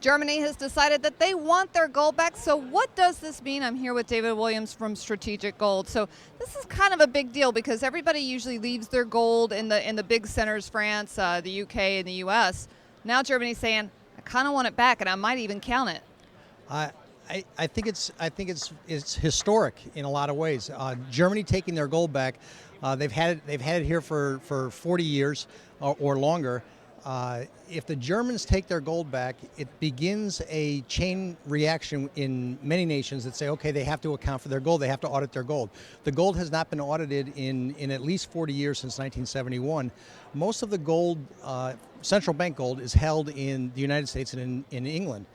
Germany has decided that they want their gold back. So what does this mean? I'm here with David Williams from Strategic Gold. So this is kind of a big deal because everybody usually leaves their gold in the big centers, France, the UK, and the US. Now Germany's saying, I kind of want it back, and I might even count it. I think it's historic in a lot of ways. Germany taking their gold back, they've had it here for 40 years or longer. If the Germans take their gold back, it begins a chain reaction in many nations that say, okay, they have to account for their gold, they have to audit their gold. The gold has not been audited in at least 40 years since 1971. Most of the gold, central bank gold, is held in the United States and in England.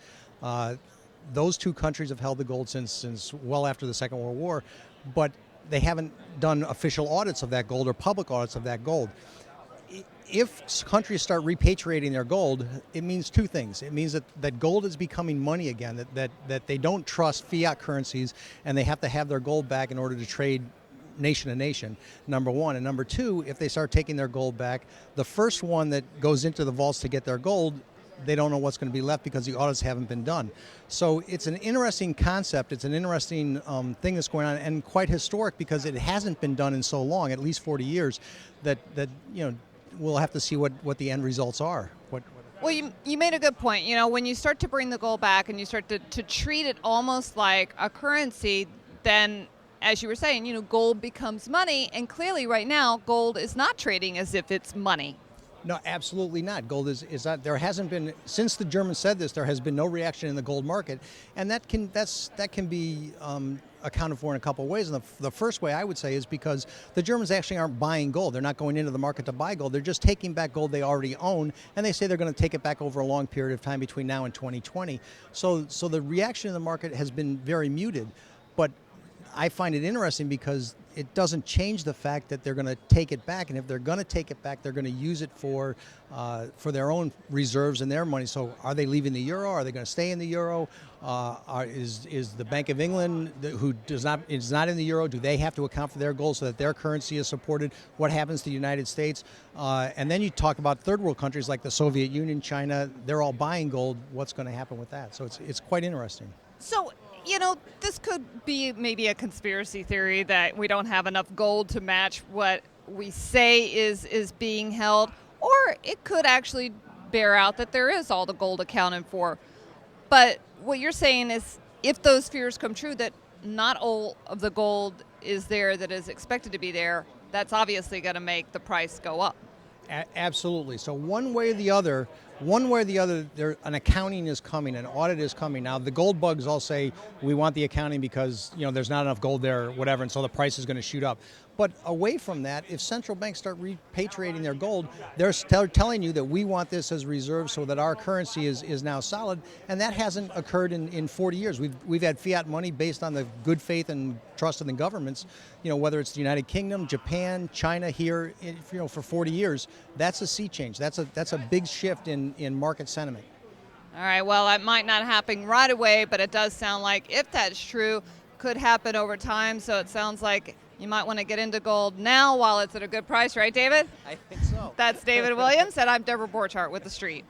Those two countries have held the gold since well after the Second World War, but they haven't done official audits of that gold or public audits of that gold. If countries start repatriating their gold, it means two things. It means that gold is becoming money again, that they don't trust fiat currencies and they have to have their gold back in order to trade nation to nation, number one. And number two, if they start taking their gold back, the first one that goes into the vaults to get their gold, they don't know what's going to be left because the audits haven't been done. So it's an interesting concept. It's an interesting thing that's going on, and quite historic because it hasn't been done in so long, at least 40 years, that we'll have to see what the end results are. Well, you made a good point. When you start to bring the gold back and you start to treat it almost like a currency, then, as you were saying, gold becomes money, and clearly right now, gold is not trading as if it's money. No, absolutely not. Gold is not. There hasn't been, since the Germans said this, there has been no reaction in the gold market, and that can be accounted for in a couple of ways. And the first way I would say is because the Germans actually aren't buying gold. They're not going into the market to buy gold. They're just taking back gold they already own, and they say they're going to take it back over a long period of time between now and 2020. So the reaction in the market has been very muted, but I find it interesting because it doesn't change the fact that they're going to take it back, and if they're going to take it back, they're going to use it for their own reserves and their money. So, are they leaving the euro? Are they going to stay in the euro? Is the Bank of England, who is not in the euro, do they have to account for their gold so that their currency is supported? What happens to the United States? And then you talk about third world countries like the Soviet Union, China. They're all buying gold. What's going to happen with that? So it's quite interesting. So, this could be maybe a conspiracy theory that we don't have enough gold to match what we say is being held, or it could actually bear out that there is all the gold accounted for. But what you're saying is, if those fears come true, that not all of the gold is there that is expected to be there, that's obviously going to make the price go up. Absolutely. So one way or the other, an accounting is coming, an audit is coming. Now, the gold bugs all say we want the accounting because there's not enough gold there or whatever, and so the price is going to shoot up. But away from that, if central banks start repatriating their gold, they're telling you that we want this as reserves so that our currency is now solid, and that hasn't occurred in 40 years. We've had fiat money based on the good faith and trust in the governments, whether it's the United Kingdom, Japan, China here, for 40 years. That's a sea change. That's a big shift in market sentiment. All right, well, it might not happen right away, but it does sound like, if that's true, could happen over time. So it sounds like you might want to get into gold now while it's at a good price, right, David? I think so. That's David Williams, and I'm Deborah Borchardt with The Street.